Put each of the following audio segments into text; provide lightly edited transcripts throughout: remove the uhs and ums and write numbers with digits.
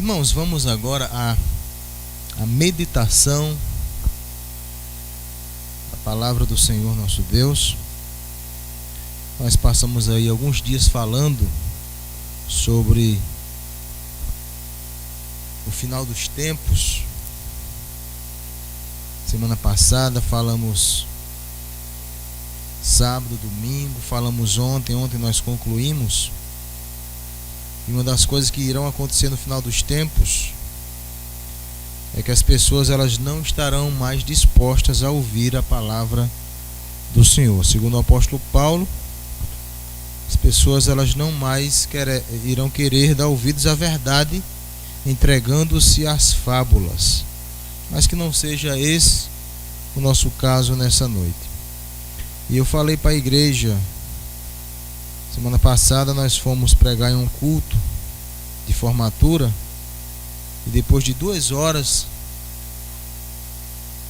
Irmãos, vamos agora à meditação da palavra do Senhor nosso Deus. Nós passamos aí alguns dias falando sobre o final dos tempos. Semana passada falamos sábado, domingo, falamos ontem nós concluímos. E uma das coisas que irão acontecer no final dos tempos é que as pessoas elas não estarão mais dispostas a ouvir a palavra do Senhor. Segundo o apóstolo Paulo, as pessoas elas não mais irão querer dar ouvidos à verdade, entregando-se às fábulas. Mas que não seja esse o nosso caso nessa noite. E eu falei para a igreja, semana passada nós fomos pregar em um culto de formatura, e depois de 2 horas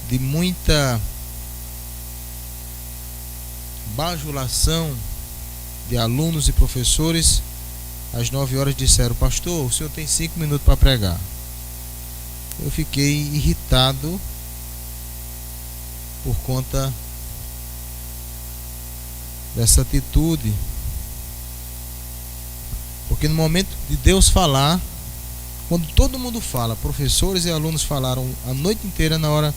de muita bajulação de alunos e professores, às 9 horas disseram: pastor, o senhor tem 5 minutos para pregar. Eu fiquei irritado por conta dessa atitude, porque no momento de Deus falar, quando todo mundo fala, professores e alunos falaram a noite inteira, na hora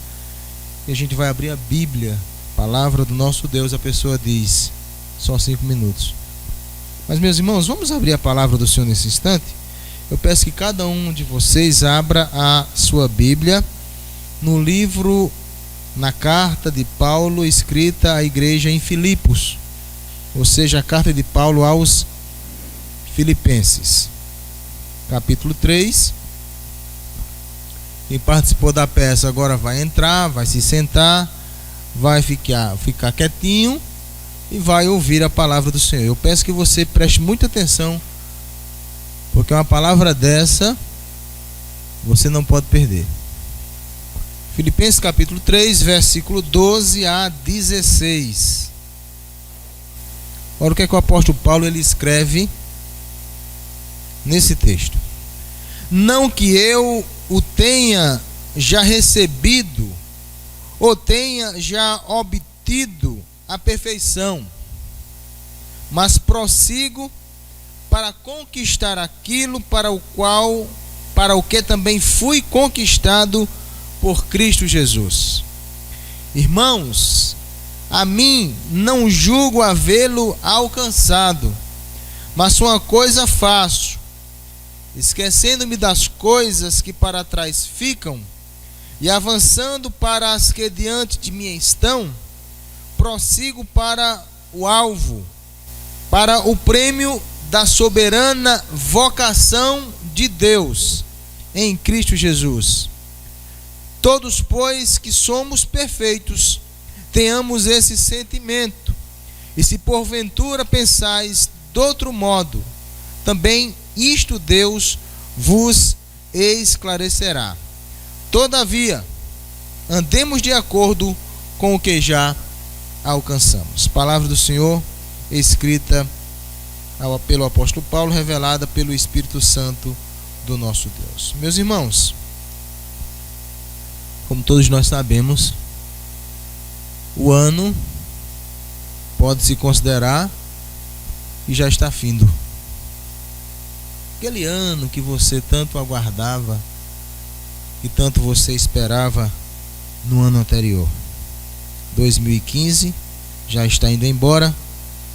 que a gente vai abrir a Bíblia, palavra do nosso Deus, a pessoa diz: só 5 minutos. Mas, meus irmãos, vamos abrir a palavra do Senhor nesse instante. Eu peço que cada um de vocês abra a sua Bíblia no livro, na carta de Paulo escrita à igreja em Filipos, ou seja, a carta de Paulo aos Filipenses, capítulo 3. Quem participou da peça agora vai entrar, vai se sentar, vai ficar quietinho e vai ouvir a palavra do Senhor. Eu peço que você preste muita atenção, porque uma palavra dessa você não pode perder. Filipenses capítulo 3, versículo 12 a 16. Olha o que é que o apóstolo Paulo ele escreve nesse texto: não que eu o tenha já recebido ou tenha já obtido a perfeição, mas prossigo para conquistar aquilo para o que também fui conquistado por Cristo Jesus. Irmãos, a mim não julgo havê-lo alcançado, mas uma coisa faço, esquecendo-me das coisas que para trás ficam e avançando para as que diante de mim estão, prossigo para o alvo, para o prêmio da soberana vocação de Deus em Cristo Jesus. Todos, pois, que somos perfeitos, tenhamos esse sentimento, e se porventura pensais de outro modo, também isto Deus vos esclarecerá. Todavia, andemos de acordo com o que já alcançamos. Palavra do Senhor, escrita pelo apóstolo Paulo, revelada pelo Espírito Santo do nosso Deus. Meus irmãos, como todos nós sabemos, o ano pode-se considerar que já está findo. Aquele ano que você tanto aguardava, que tanto você esperava no ano anterior. 2015 já está indo embora,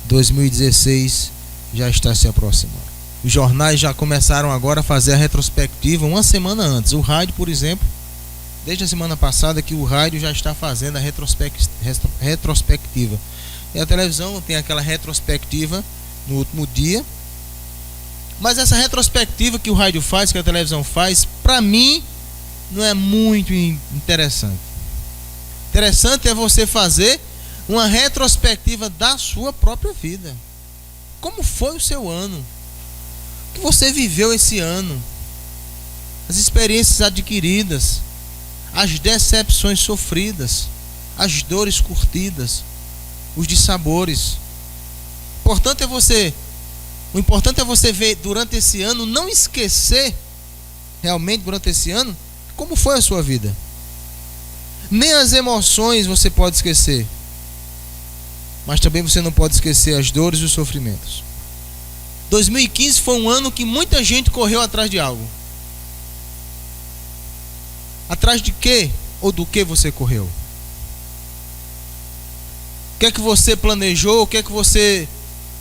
2016 já está se aproximando. Os jornais já começaram agora a fazer a retrospectiva uma semana antes. O rádio, por exemplo, desde a semana passada que o rádio já está fazendo a retrospectiva. E a televisão tem aquela retrospectiva no último dia. Mas essa retrospectiva que o rádio faz, que a televisão faz, para mim não é muito interessante. Interessante é você fazer uma retrospectiva da sua própria vida. Como foi o seu ano? O que você viveu esse ano? As experiências adquiridas, as decepções sofridas, as dores curtidas, os dissabores. O importante é você ver durante esse ano, não esquecer realmente durante esse ano, como foi a sua vida? Nem as emoções você pode esquecer, mas também você não pode esquecer as dores e os sofrimentos. 2015 foi um ano que muita gente correu atrás de algo. Atrás de quê ou do que você correu? O que é que você planejou? O que é que você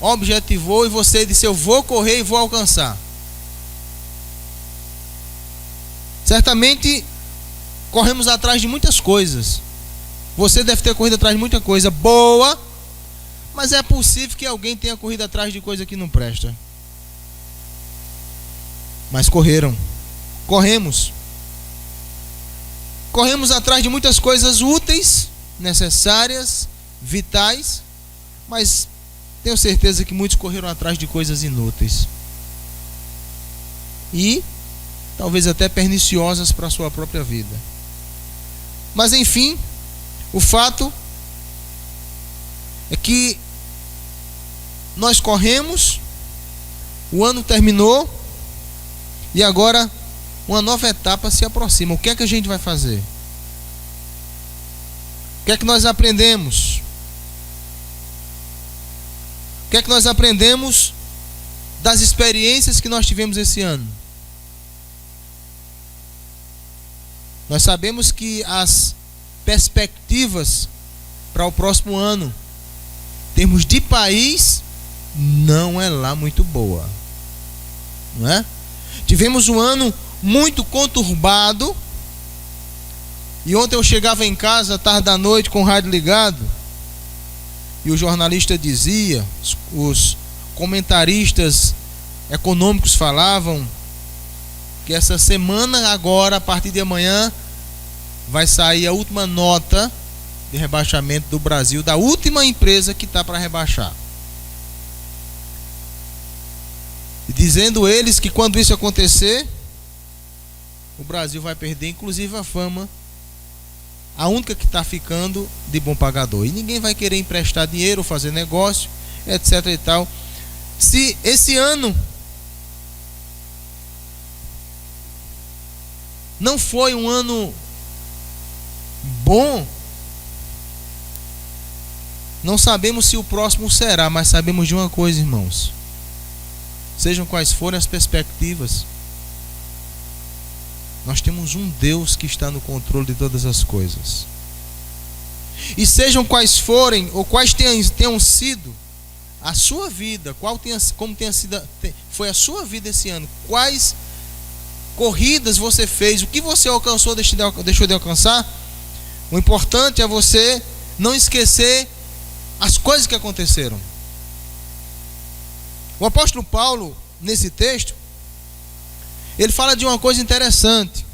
objetivou e você disse: eu vou correr e vou alcançar? Certamente corremos atrás de muitas coisas. Você deve ter corrido atrás de muita coisa boa, mas é possível que alguém tenha corrido atrás de coisa que não presta. Mas corremos atrás de muitas coisas úteis, necessárias, vitais, mas tenho certeza que muitos correram atrás de coisas inúteis e talvez até perniciosas para a sua própria vida. Mas enfim, o fato é que nós corremos, o ano terminou e agora uma nova etapa se aproxima. O que é que a gente vai fazer? O que é que nós aprendemos? O que é que nós aprendemos das experiências que nós tivemos esse ano? Nós sabemos que as perspectivas para o próximo ano, em termos de país, não é lá muito boa, não é? Tivemos um ano muito conturbado. E ontem eu chegava em casa, tarde da noite, com o rádio ligado, e o jornalista dizia, os comentaristas econômicos falavam que essa semana agora, a partir de amanhã, vai sair a última nota de rebaixamento do Brasil, da última empresa que está para rebaixar. E dizendo eles que quando isso acontecer, o Brasil vai perder inclusive a fama, a única que está ficando de bom pagador. E ninguém vai querer emprestar dinheiro, fazer negócio, etc e tal. Se esse ano não foi um ano bom, não sabemos se o próximo será, mas sabemos de uma coisa, irmãos: sejam quais forem as perspectivas, nós temos um Deus que está no controle de todas as coisas. E sejam quais forem, ou quais tenham sido a sua vida, como tenha sido, foi a sua vida esse ano, quais corridas você fez, o que você alcançou, deixou de alcançar, o importante é você não esquecer as coisas que aconteceram. O apóstolo Paulo, nesse texto, ele fala de uma coisa interessante,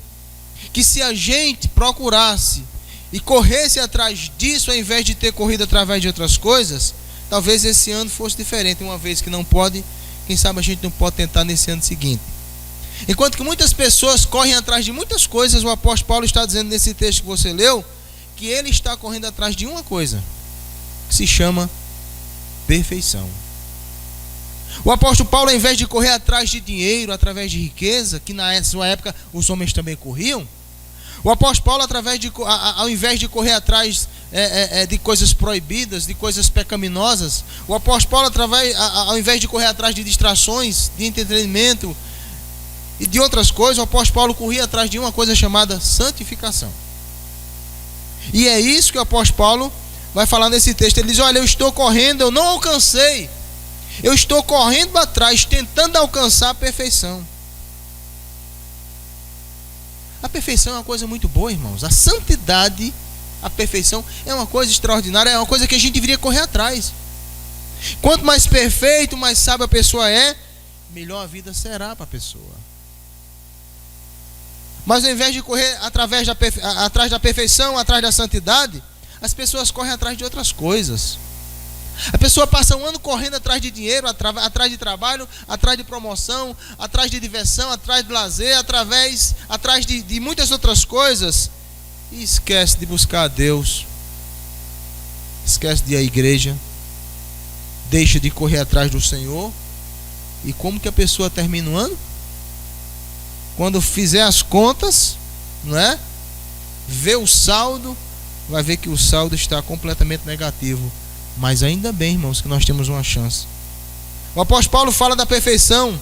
que se a gente procurasse e corresse atrás disso, ao invés de ter corrido através de outras coisas, talvez esse ano fosse diferente. Uma vez que não pode, quem sabe a gente não pode tentar nesse ano seguinte. Enquanto que muitas pessoas correm atrás de muitas coisas, o apóstolo Paulo está dizendo nesse texto que você leu, que ele está correndo atrás de uma coisa, que se chama perfeição. O apóstolo Paulo, ao invés de correr atrás de dinheiro, através de riqueza, que na sua época os homens também corriam, o apóstolo Paulo, ao invés de correr atrás de coisas proibidas, de coisas pecaminosas, o apóstolo Paulo, ao invés de correr atrás de distrações, de entretenimento e de outras coisas, o apóstolo Paulo corria atrás de uma coisa chamada santificação. E é isso que o apóstolo Paulo vai falar nesse texto. Ele diz: olha, eu estou correndo, eu não alcancei, eu estou correndo atrás, tentando alcançar a perfeição. A perfeição é uma coisa muito boa, irmãos. A santidade, a perfeição é uma coisa extraordinária, é uma coisa que a gente deveria correr atrás. Quanto mais perfeito, mais sábio a pessoa é, melhor a vida será para a pessoa. Mas ao invés de correr atrás da perfeição, atrás da santidade, as pessoas correm atrás de outras coisas. A pessoa passa um ano correndo atrás de dinheiro, atrás de trabalho, atrás de promoção, atrás de diversão, atrás de lazer, atrás de muitas outras coisas, e esquece de buscar a Deus, esquece de ir à igreja, deixa de correr atrás do Senhor. E como que a pessoa termina o ano? quando fizer as contas, não é? Ver o saldo, vai ver que o saldo está completamente negativo. Mas ainda bem, irmãos, que nós temos uma chance. O apóstolo Paulo fala da perfeição,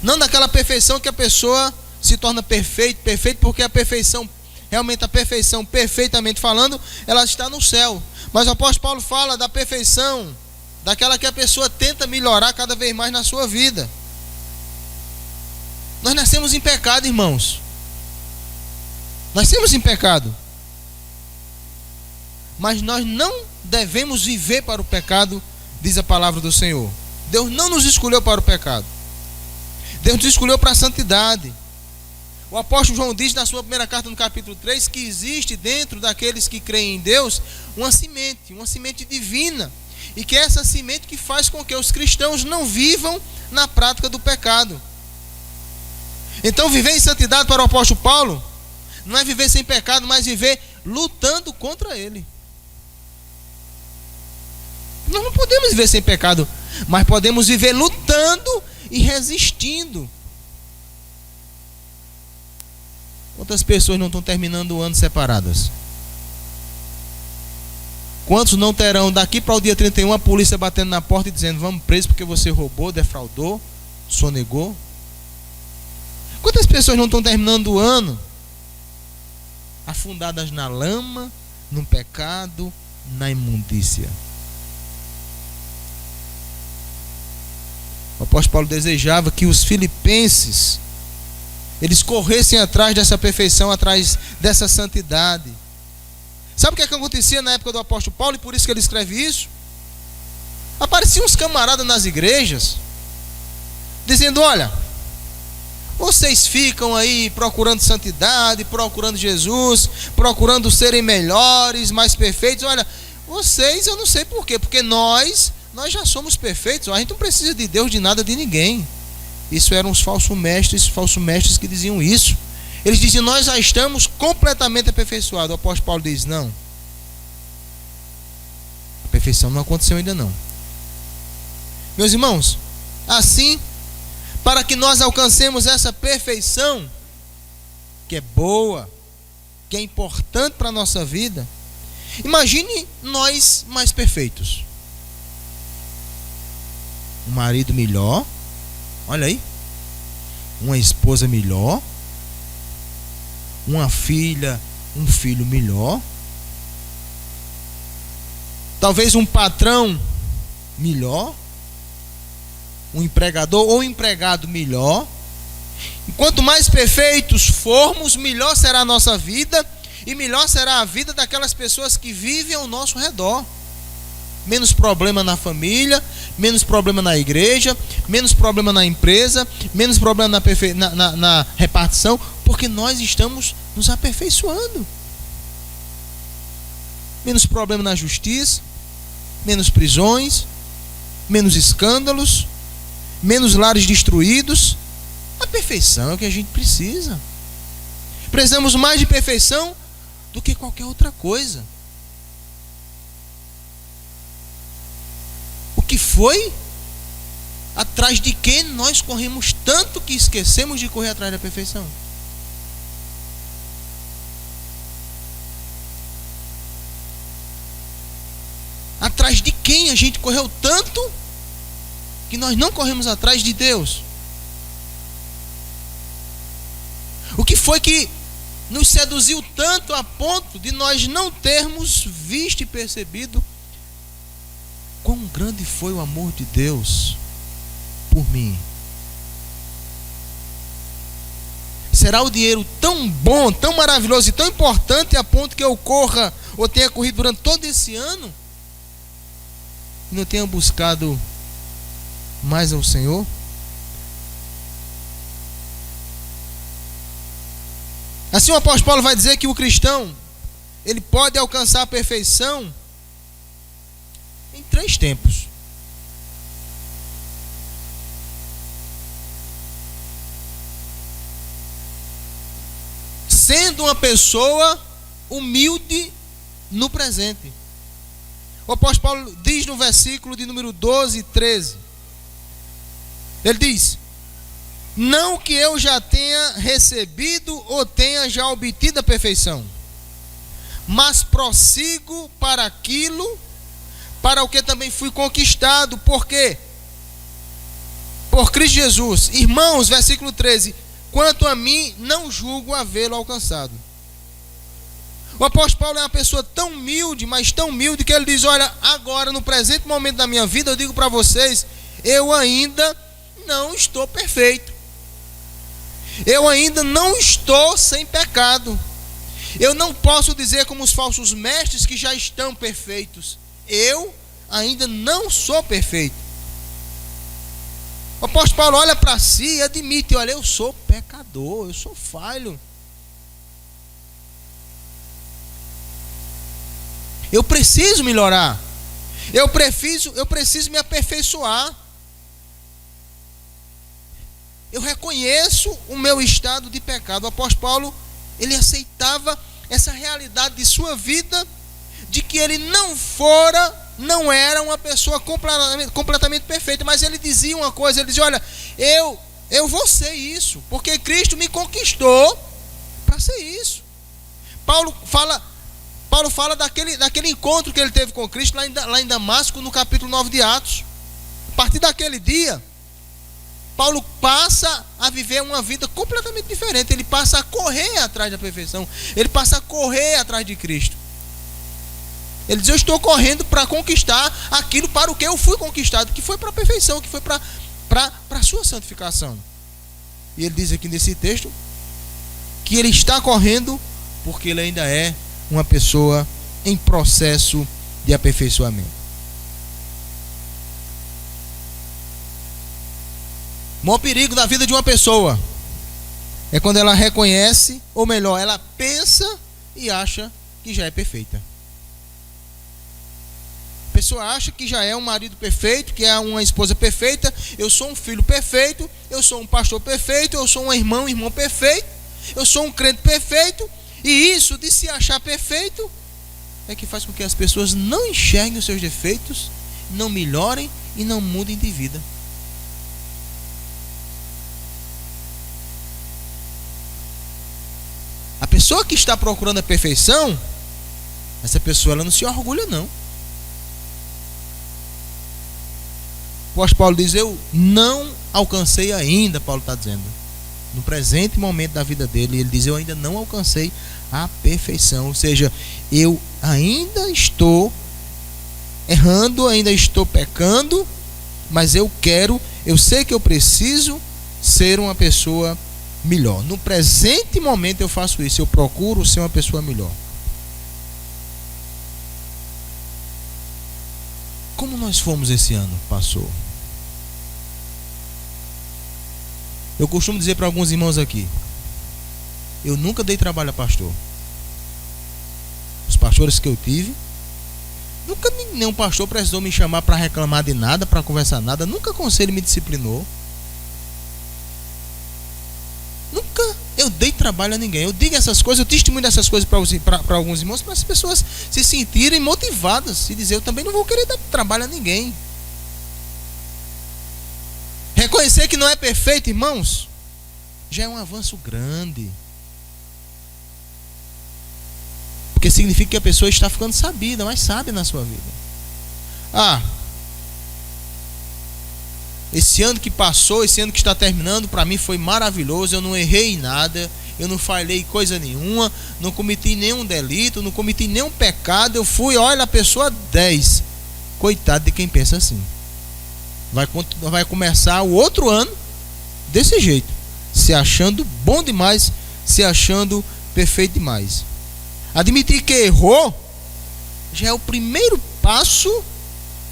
não daquela perfeição que a pessoa se torna perfeito, porque a perfeição, realmente a perfeição, perfeitamente falando, ela está no céu. Mas o apóstolo Paulo fala da perfeição, daquela que a pessoa tenta melhorar cada vez mais na sua vida. Nós nascemos em pecado, irmãos. Nascemos em pecado. Mas nós não devemos viver para o pecado, diz a palavra do Senhor. Deus não nos escolheu para o pecado. Deus nos escolheu para a santidade. O apóstolo João diz na sua primeira carta, no capítulo 3, que existe dentro daqueles que creem em Deus uma semente divina. E que é essa semente que faz com que os cristãos não vivam na prática do pecado. Então, viver em santidade para o apóstolo Paulo não é viver sem pecado, mas viver lutando contra ele. Nós não podemos viver sem pecado, mas podemos viver lutando e resistindo. Quantas pessoas não estão terminando o ano separadas? Quantos não terão daqui para o dia 31 a polícia batendo na porta e dizendo: vamos preso porque você roubou, defraudou, sonegou? Quantas pessoas não estão terminando o ano afundadas na lama, no pecado, na imundícia? O apóstolo Paulo desejava que os filipenses eles corressem atrás dessa perfeição, atrás dessa santidade. Sabe o que acontecia na época do apóstolo Paulo, e por isso que ele escreve isso? Apareciam uns camaradas nas igrejas dizendo: olha, vocês ficam aí procurando santidade, procurando Jesus, procurando serem melhores, mais perfeitos. Olha, vocês, eu não sei por quê, porque nós já somos perfeitos, a gente não precisa de Deus, de nada, de ninguém. Isso eram os falsos mestres que diziam isso. Eles diziam: nós já estamos completamente aperfeiçoados. O apóstolo Paulo diz: não, a perfeição não aconteceu ainda não. Meus irmãos, assim, para que nós alcancemos essa perfeição, que é boa, que é importante para a nossa vida, imagine nós mais perfeitos. Um marido melhor, olha aí, uma esposa melhor, uma filha, um filho melhor, talvez um patrão melhor, um empregador ou empregado melhor. E quanto mais perfeitos formos, melhor será a nossa vida, e melhor será a vida daquelas pessoas que vivem ao nosso redor. Menos problema na família, menos problema na igreja, menos problema na empresa, menos problema na repartição, porque nós estamos nos aperfeiçoando. Menos problema na justiça, menos prisões, menos escândalos, menos lares destruídos. A perfeição é o que a gente precisa. Precisamos mais de perfeição do que qualquer outra coisa. O que foi atrás de que nós corremos tanto que esquecemos de correr atrás da perfeição? Atrás de quem a gente correu tanto que nós não corremos atrás de Deus? O que foi que nos seduziu tanto a ponto de nós não termos visto e percebido quão grande foi o amor de Deus por mim? Será o dinheiro tão bom, tão maravilhoso e tão importante a ponto que eu corra ou tenha corrido durante todo esse ano e não tenha buscado mais ao Senhor? Assim o apóstolo Paulo vai dizer que o cristão, ele pode alcançar a perfeição em 3 tempos. Sendo uma pessoa humilde no presente. O apóstolo Paulo diz no versículo de número 12 e 13. Ele diz: Não que eu já tenha recebido ou tenha já obtido a perfeição, mas prossigo para aquilo para o que também fui conquistado. Por quê? Por Cristo Jesus. Irmãos, versículo 13: quanto a mim, não julgo havê-lo alcançado. O apóstolo Paulo é uma pessoa tão humilde, mas tão humilde, que ele diz: olha, agora no presente momento da minha vida, eu digo para vocês, eu ainda não estou perfeito. Eu ainda não estou sem pecado. Eu não posso dizer como os falsos mestres que já estão perfeitos. Eu ainda não sou perfeito. O apóstolo Paulo olha para si e admite: olha, eu sou pecador, eu sou falho. Eu preciso melhorar. Eu preciso me aperfeiçoar. Eu reconheço o meu estado de pecado. O apóstolo Paulo, ele aceitava essa realidade de sua vida, de que ele não era uma pessoa completamente perfeita, mas ele dizia uma coisa, ele dizia: olha, eu vou ser isso, porque Cristo me conquistou para ser isso. Paulo fala daquele encontro que ele teve com Cristo lá em Damasco, no capítulo 9 de Atos. A partir daquele dia, Paulo passa a viver uma vida completamente diferente. Ele passa a correr atrás da perfeição. Ele passa a correr atrás de Cristo. Ele diz: eu estou correndo para conquistar aquilo para o que eu fui conquistado, que foi para a perfeição, que foi para a sua santificação. E ele diz aqui nesse texto que ele está correndo porque ele ainda é uma pessoa em processo de aperfeiçoamento. O maior perigo da vida de uma pessoa é quando ela reconhece, ou melhor, ela pensa e acha que já é perfeita. A pessoa acha que já é um marido perfeito, que é uma esposa perfeita. Eu sou um filho perfeito, eu sou um pastor perfeito, eu sou um irmão perfeito, eu sou um crente perfeito. E isso de se achar perfeito é que faz com que as pessoas não enxerguem os seus defeitos, não melhorem e não mudem de vida. A pessoa que está procurando a perfeição, essa pessoa ela não se orgulha, não. O apóstolo Paulo diz: eu não alcancei ainda. Paulo está dizendo, no presente momento da vida dele, ele diz: eu ainda não alcancei a perfeição. Ou seja, eu ainda estou errando, ainda estou pecando, mas eu sei que eu preciso ser uma pessoa melhor. No presente momento eu faço isso, eu procuro ser uma pessoa melhor. Como nós fomos esse ano, passou? Eu costumo dizer para alguns irmãos aqui: eu nunca dei trabalho a pastor. Os pastores que eu tive, nunca nenhum pastor precisou me chamar para reclamar de nada, para conversar nada. Nunca conselho me disciplinou. Nunca eu dei trabalho a ninguém. Eu digo essas coisas, eu testemunho dessas coisas para alguns irmãos, para as pessoas se sentirem motivadas e dizer: eu também não vou querer dar trabalho a ninguém. Reconhecer que não é perfeito, irmãos, já é um avanço grande. Porque significa que a pessoa está ficando sabida, mais sábia na sua vida. Esse ano que passou, esse ano que está terminando, para mim foi maravilhoso. Eu não errei em nada, eu não falhei coisa nenhuma, não cometi nenhum delito, não cometi nenhum pecado. Eu fui, olha, a pessoa 10. Coitado de quem pensa assim. Vai começar o outro ano desse jeito, se achando bom demais, se achando perfeito demais. Admitir que errou já é o primeiro passo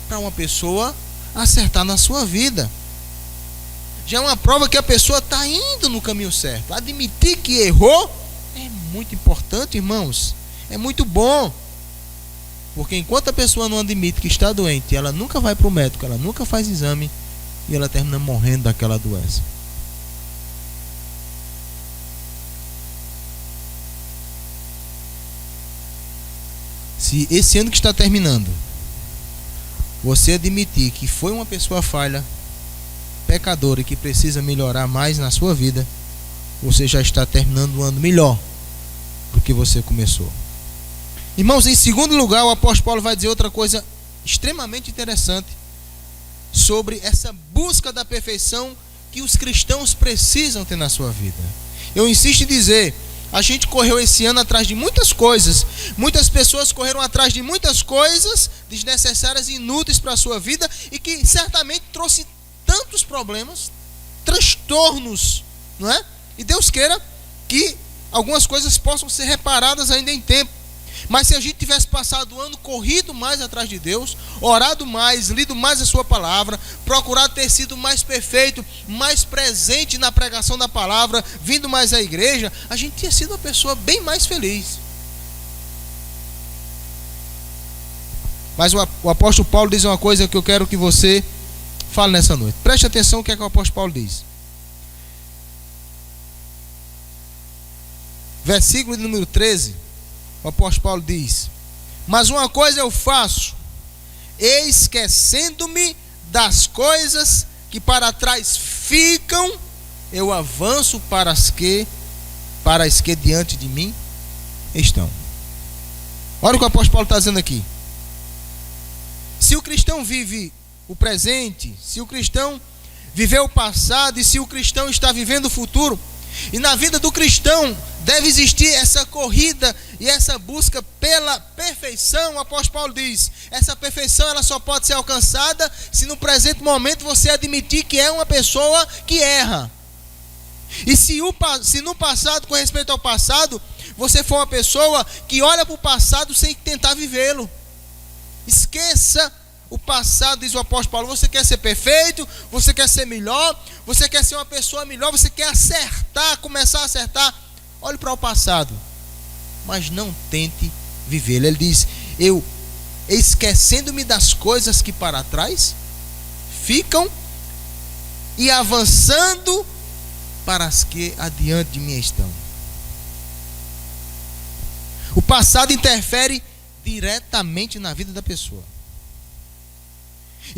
para uma pessoa acertar na sua vida. Já é uma prova que a pessoa está indo no caminho certo. Admitir que errou é muito importante, irmãos. É muito bom. Porque enquanto a pessoa não admite que está doente, ela nunca vai para o médico, ela nunca faz exame, e ela termina morrendo daquela doença. Se esse ano que está terminando, você admitir que foi uma pessoa falha, pecador e que precisa melhorar mais na sua vida, você já está terminando o ano melhor do que você começou. Irmãos, em segundo lugar, o apóstolo Paulo vai dizer outra coisa extremamente interessante sobre essa busca da perfeição que os cristãos precisam ter na sua vida. Eu insisto em dizer, a gente correu esse ano atrás de muitas coisas, muitas pessoas correram atrás de muitas coisas desnecessárias e inúteis para a sua vida e que certamente trouxe tantos problemas, transtornos, não é? E Deus queira que algumas coisas possam ser reparadas ainda em tempo. Mas se a gente tivesse passado o ano corrido mais atrás de Deus, orado mais, lido mais a sua palavra, procurado ter sido mais perfeito, mais presente na pregação da palavra, vindo mais à igreja, a gente tinha sido uma pessoa bem mais feliz. Mas o apóstolo Paulo diz uma coisa que eu quero que você fale nessa noite. Preste atenção no que é que o apóstolo Paulo diz. Versículo de número 13. O apóstolo Paulo diz: mas uma coisa eu faço, esquecendo-me das coisas que para trás ficam, eu avanço para as que diante de mim estão. Olha o que o apóstolo Paulo está dizendo aqui. Se o cristão vive o presente, se o cristão viveu o passado e se o cristão está vivendo o futuro, e na vida do cristão deve existir essa corrida e essa busca pela perfeição, o apóstolo Paulo diz, essa perfeição ela só pode ser alcançada se no presente momento você admitir que é uma pessoa que erra. E se no passado, com respeito ao passado, você for uma pessoa que olha para o passado sem tentar vivê-lo, esqueça o passado, diz o apóstolo Paulo. Você quer ser perfeito, você quer ser melhor, você quer ser uma pessoa melhor, você quer acertar, começar a acertar, olhe para o passado, mas não tente vivê-lo. Ele diz: eu, esquecendo-me das coisas que para trás ficam e avançando para as que adiante de mim estão. O passado interfere diretamente na vida da pessoa.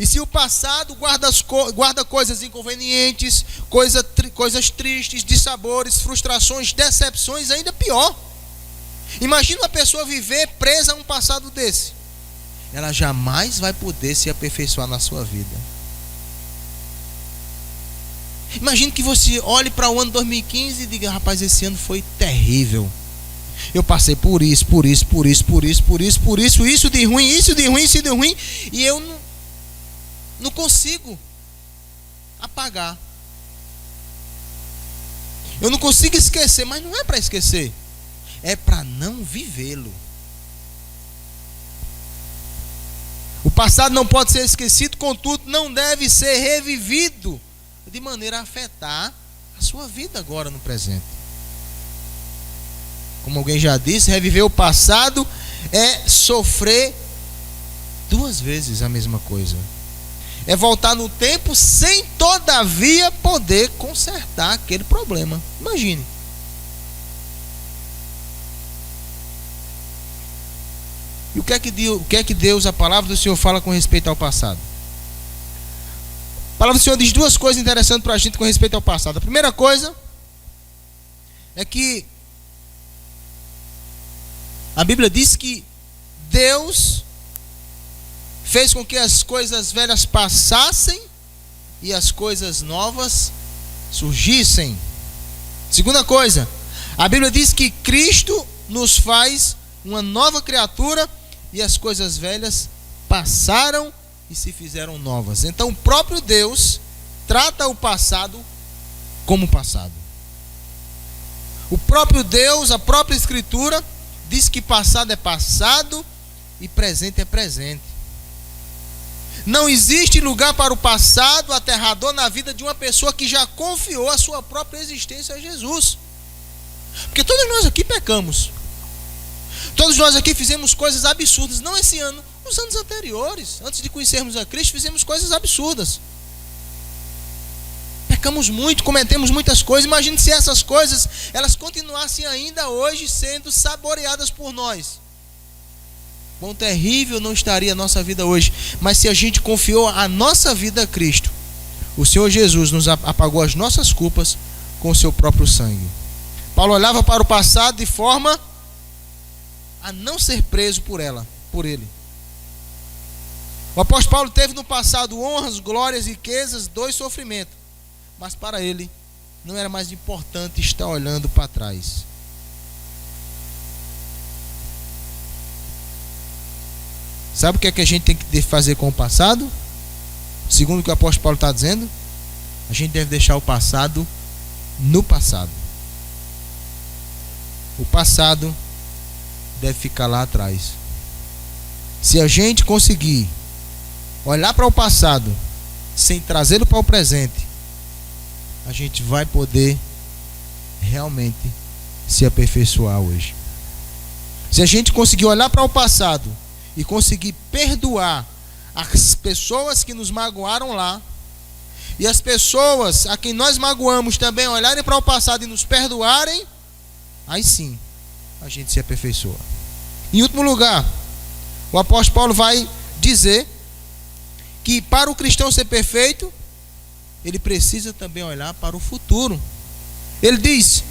E se o passado guarda coisas inconvenientes, coisas tristes, dissabores, frustrações, decepções, ainda pior. Imagina uma pessoa viver presa a um passado desse. Ela jamais vai poder se aperfeiçoar na sua vida. Imagine que você olhe para o ano 2015 e diga: rapaz, esse ano foi terrível. Eu passei por isso, isso de ruim, e eu não consigo apagar. Eu não consigo esquecer, mas não é para esquecer, é para não vivê-lo. O passado não pode ser esquecido, contudo, não deve ser revivido de maneira a afetar a sua vida agora no presente. Como alguém já disse, reviver o passado é sofrer duas vezes a mesma coisa. É voltar no tempo sem todavia poder consertar aquele problema. Imagine. E o que é que Deus, a palavra do Senhor, fala com respeito ao passado? A palavra do Senhor diz duas coisas interessantes para a gente com respeito ao passado. A primeira coisa é que a Bíblia diz que Deus fez com que as coisas velhas passassem e as coisas novas surgissem. Segunda coisa, a Bíblia diz que Cristo nos faz uma nova criatura e as coisas velhas passaram e se fizeram novas. Então o próprio Deus trata o passado como passado. O próprio Deus, a própria Escritura diz que passado é passado e presente é presente. Não existe lugar para o passado aterrador na vida de uma pessoa que já confiou a sua própria existência a Jesus. Porque todos nós aqui pecamos. Todos nós aqui fizemos coisas absurdas. Não esse ano, nos anos anteriores. Antes de conhecermos a Cristo, fizemos coisas absurdas. Pecamos muito, cometemos muitas coisas. Imagine se essas coisas, elas continuassem ainda hoje sendo saboreadas por nós. Quão terrível não estaria a nossa vida hoje. Mas se a gente confiou a nossa vida a Cristo, O Senhor Jesus nos apagou as nossas culpas com o seu próprio sangue. Paulo olhava para o passado de forma a não ser preso por ele. O apóstolo Paulo teve no passado honras, glórias, riquezas, dor e sofrimento. Mas para ele não era mais importante estar olhando para trás. Sabe o que é que a gente tem que fazer com o passado? Segundo o que o apóstolo Paulo está dizendo, a gente deve deixar o passado no passado. O passado deve ficar lá atrás. Se a gente conseguir olhar para o passado sem trazê-lo para o presente, a gente vai poder realmente se aperfeiçoar hoje. Se a gente conseguir olhar para o passado e conseguir perdoar as pessoas que nos magoaram lá, e as pessoas a quem nós magoamos também olharem para o passado e nos perdoarem, aí sim a gente se aperfeiçoa. Em último lugar, o apóstolo Paulo vai dizer que para o cristão ser perfeito, ele precisa também olhar para o futuro. Ele diz: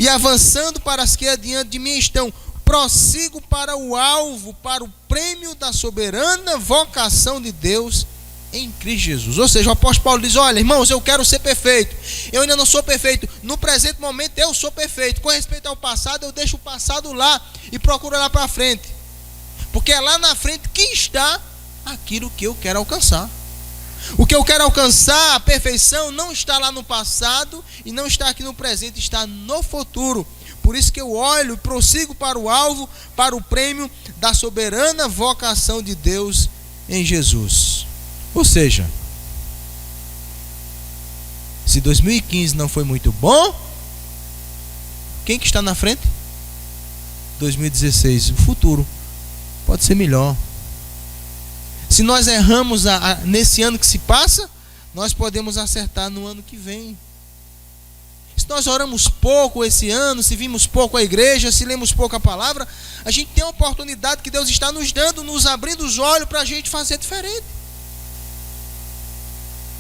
e avançando para as que adiante de mim estão, prossigo para o alvo, para o prêmio da soberana vocação de Deus em Cristo Jesus. Ou seja, o apóstolo Paulo diz: olha, irmãos, eu quero ser perfeito. Eu ainda não sou perfeito. No presente momento eu sou perfeito. Com respeito ao passado, eu deixo o passado lá e procuro olhar para frente. Porque é lá na frente que está aquilo que eu quero alcançar. O que eu quero alcançar, a perfeição, não está lá no passado e não está aqui no presente, está no futuro. Por isso que eu olho e prossigo para o alvo, para o prêmio da soberana vocação de Deus em Jesus. Ou seja, se 2015 não foi muito bom, quem que está na frente? 2016, o futuro pode ser melhor. Se nós erramos nesse ano que se passa, nós podemos acertar no ano que vem. Se nós oramos pouco esse ano, se vimos pouco a igreja, se lemos pouco a palavra, a gente tem a oportunidade que Deus está nos dando, nos abrindo os olhos para a gente fazer diferente.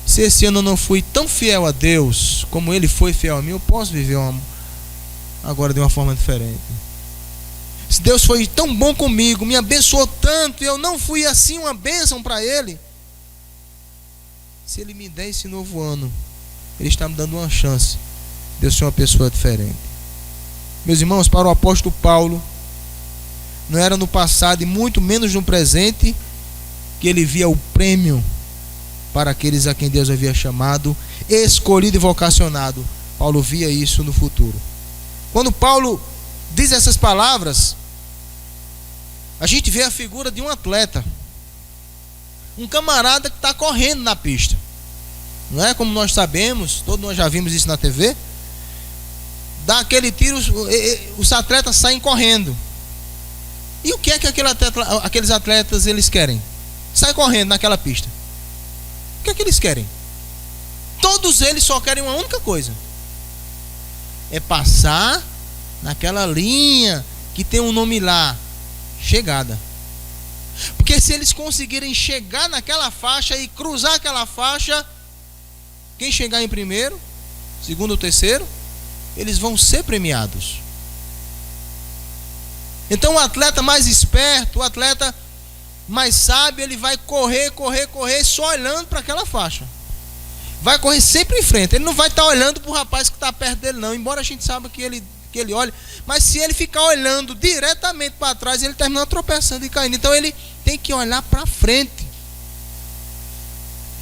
Se esse ano eu não fui tão fiel a Deus como Ele foi fiel a mim, eu posso viver agora de uma forma diferente. Se Deus foi tão bom comigo, me abençoou tanto, e eu não fui assim uma bênção para Ele, se Ele me der esse novo ano, Ele está me dando uma chance de eu ser uma pessoa diferente. Meus irmãos, para o apóstolo Paulo, não era no passado e muito menos no presente que ele via o prêmio para aqueles a quem Deus havia chamado, escolhido e vocacionado. Paulo via isso no futuro. Quando Paulo diz essas palavras, a gente vê a figura de um atleta, um camarada que está correndo na pista. Não é como nós sabemos, todos nós já vimos isso na TV. Dá aquele tiro, os atletas saem correndo. E o que é que aqueles atletas eles querem? Sai correndo naquela pista. O que é que eles querem? Todos eles só querem uma única coisa: é passar naquela linha que tem um nome lá, chegada. Porque se eles conseguirem chegar naquela faixa e cruzar aquela faixa, quem chegar em primeiro, segundo ou terceiro, eles vão ser premiados. Então o atleta mais esperto, o atleta mais sábio, ele vai correr só olhando para aquela faixa. Vai correr sempre em frente. Ele não vai estar olhando para o rapaz que está perto dele não, embora a gente saiba que ele olhe. Mas se ele ficar olhando diretamente para trás, ele termina tropeçando e caindo. Então ele tem que olhar para frente.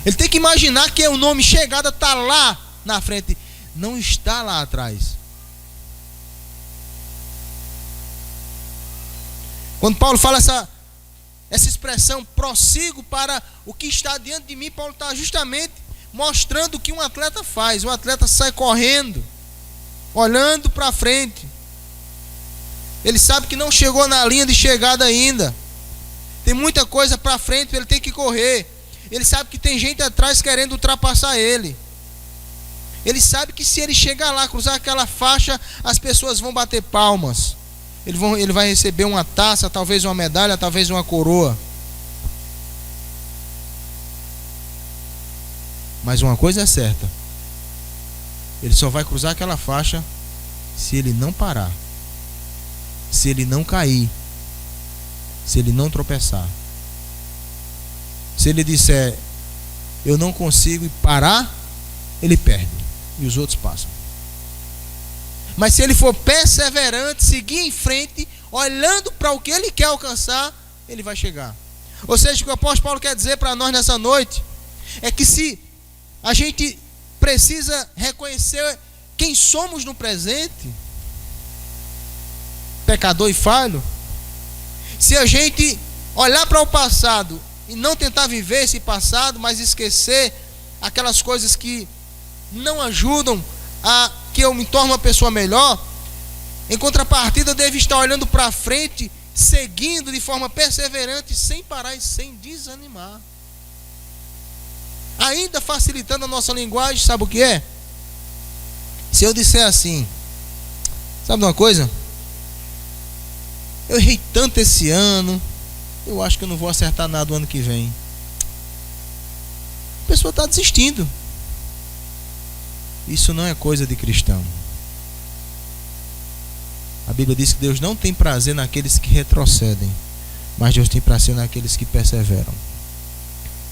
Ele tem que imaginar que o nome chegada está lá na frente, não está lá atrás. Quando Paulo fala essa expressão, prossigo para o que está diante de mim, Paulo está justamente mostrando o que um atleta faz. O atleta sai correndo, olhando para frente. Ele sabe que não chegou na linha de chegada ainda. Tem muita coisa para frente, ele tem que correr. Ele sabe que tem gente atrás querendo ultrapassar ele. Ele sabe que se ele chegar lá, cruzar aquela faixa, as pessoas vão bater palmas. Ele vai receber uma taça, talvez uma medalha, talvez uma coroa. Mas uma coisa é certa: ele só vai cruzar aquela faixa se ele não parar, se ele não cair, se ele não tropeçar. Se ele disser eu não consigo parar, ele perde e os outros passam. Mas se ele for perseverante, seguir em frente, olhando para o que ele quer alcançar, ele vai chegar. Ou seja, o que o apóstolo Paulo quer dizer para nós nessa noite é que se a gente precisa reconhecer quem somos no presente, pecador e falho, se a gente olhar para o passado e não tentar viver esse passado, mas esquecer aquelas coisas que não ajudam a que eu me torne uma pessoa melhor, em contrapartida eu devo estar olhando para frente, seguindo de forma perseverante, sem parar e sem desanimar. Ainda facilitando a nossa linguagem, sabe o que é? Se eu disser assim, sabe de uma coisa? Eu errei tanto esse ano, eu acho que eu não vou acertar nada o ano que vem. A pessoa está desistindo. Isso não é coisa de cristão. A Bíblia diz que Deus não tem prazer naqueles que retrocedem, mas Deus tem prazer naqueles que perseveram.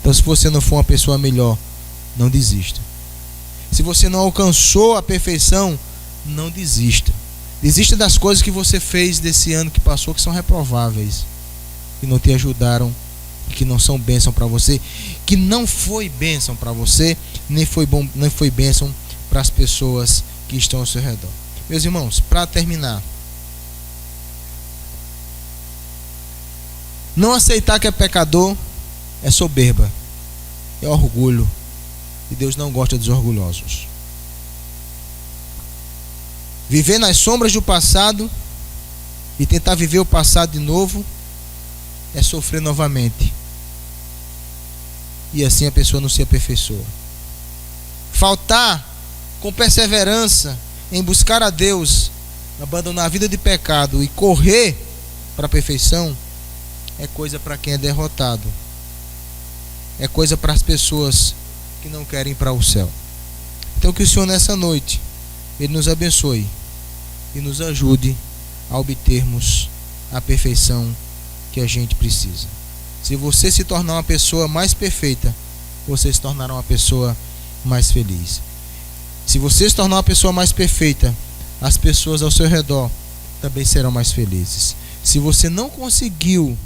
Então, se você não for uma pessoa melhor, não desista. Se você não alcançou a perfeição, não desista. Desista das coisas que você fez desse ano que passou, que são reprováveis, que não te ajudaram, que não são bênção para você, que não foi bênção para você, nem foi bênção para as pessoas que estão ao seu redor. Meus irmãos, para terminar, não aceitar que é pecador é soberba, é orgulho, e Deus não gosta dos orgulhosos. Viver nas sombras do passado e tentar viver o passado de novo é sofrer novamente, e assim a pessoa não se aperfeiçoa. Faltar com perseverança em buscar a Deus, abandonar a vida de pecado e correr para a perfeição é coisa para quem é derrotado, é coisa para as pessoas que não querem ir para o céu. Então que o Senhor nessa noite Ele nos abençoe e nos ajude a obtermos a perfeição que a gente precisa. Se você se tornar uma pessoa mais perfeita, você se tornará uma pessoa mais feliz. Se você se tornar uma pessoa mais perfeita, as pessoas ao seu redor também serão mais felizes. Se você não conseguiu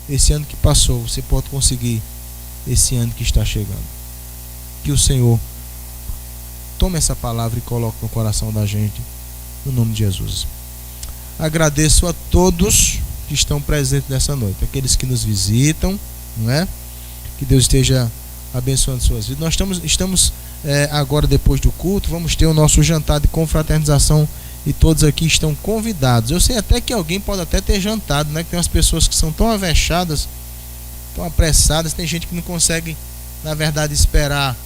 esse ano que passou, você pode conseguir esse ano que está chegando. Que o Senhor tome essa palavra e coloque no coração da gente, no nome de Jesus. Agradeço a todos que estão presentes nessa noite, aqueles que nos visitam, não é? Que Deus esteja abençoando suas vidas. Nós estamos agora, depois do culto, vamos ter o nosso jantar de confraternização e todos aqui estão convidados. Eu sei até que alguém pode até ter jantado, né? Que tem umas pessoas que são tão avexadas, tão apressadas, tem gente que não consegue, na verdade, esperar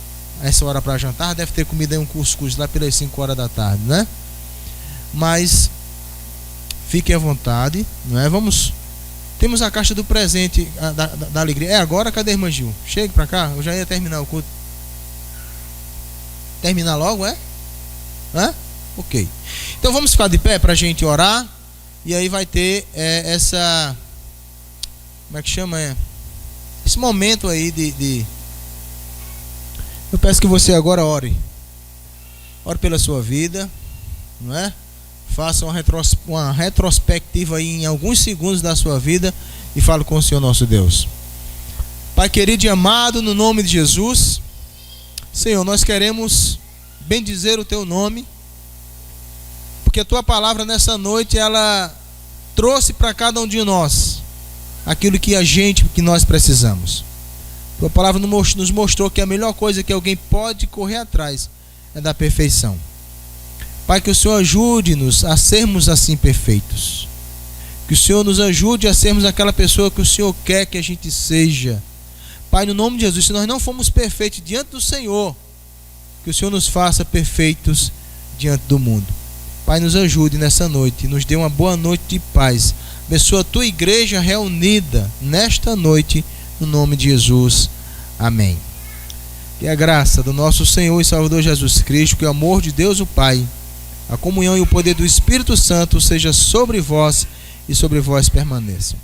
essa hora para jantar. Deve ter comido aí um cuscuz lá pelas 5 horas da tarde, né? Mas fiquem à vontade, não é? Temos a caixa do presente da alegria. É agora? Cadê a irmã Gil? Chegue para cá, eu já ia terminar o culto. Terminar logo, é? Hã? Ok. Então vamos ficar de pé para a gente orar. E aí vai ter essa... Como é que chama? Esse momento aí de... Eu peço que você agora ore. Ore pela sua vida, não é? Faça uma retrospectiva aí em alguns segundos da sua vida e fale com o Senhor nosso Deus. Pai querido e amado, no nome de Jesus, Senhor, nós queremos bendizer o Teu nome, porque a Tua palavra nessa noite, ela trouxe para cada um de nós aquilo que nós precisamos. Tua palavra nos mostrou que a melhor coisa que alguém pode correr atrás é da perfeição. Pai, que o Senhor ajude-nos a sermos assim perfeitos. Que o Senhor nos ajude a sermos aquela pessoa que o Senhor quer que a gente seja. Pai, no nome de Jesus, se nós não formos perfeitos diante do Senhor, que o Senhor nos faça perfeitos diante do mundo. Pai, nos ajude nessa noite, nos dê uma boa noite de paz. Abençoa a Tua igreja reunida nesta noite, no nome de Jesus. Amém. Que a graça do nosso Senhor e Salvador Jesus Cristo, que o amor de Deus o Pai, a comunhão e o poder do Espírito Santo seja sobre vós e sobre vós permaneçam.